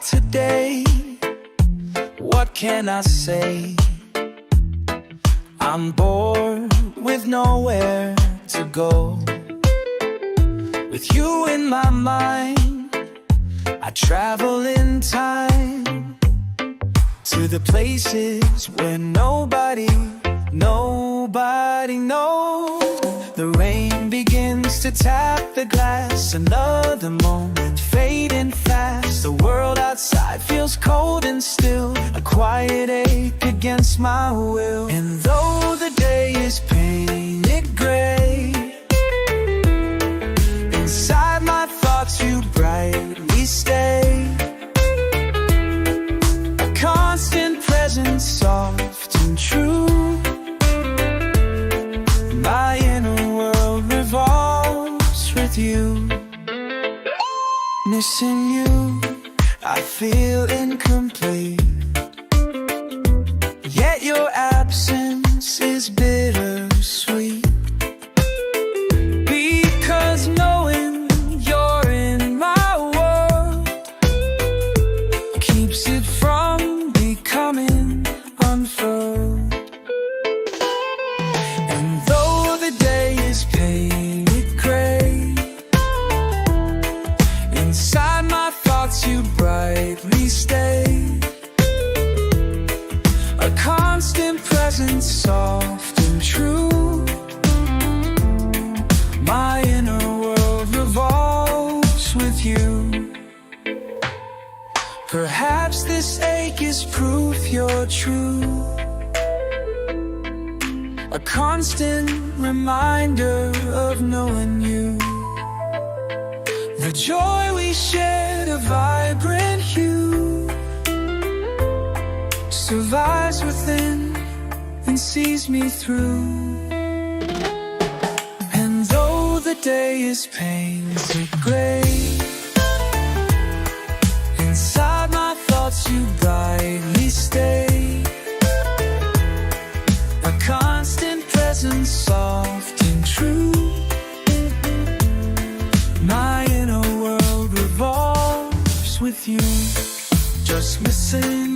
today. What can I say? I'm bored with nowhere to go. With you in my mind, I travel in time to the places where nobody knows. The rain begins to tap the glass, another moment fading fast. The world outside feels cold and still, a quiet ache against my will. And though the day is painted gray, inside my thoughts you brightly stay. A constant presence, soft and true. My inner world revolves with you. Missing you, I feel incomplete. Yet your absence is bittersweet. Because knowing you're in my world keeps it from becoming unfurled. And though the day is painted gray, inside my thoughts you brightly stay. A constant presence, soft and true. My inner world revolves with you. Perhaps this ache is proof you're true. A constant reminder of knowing you. The joy we shared, a vibrant hue, survives within and sees me through. And though the day is painted gray, inside my thoughts you brightly stay. A constant presence, soft and true. My inner world revolves with you. Just missing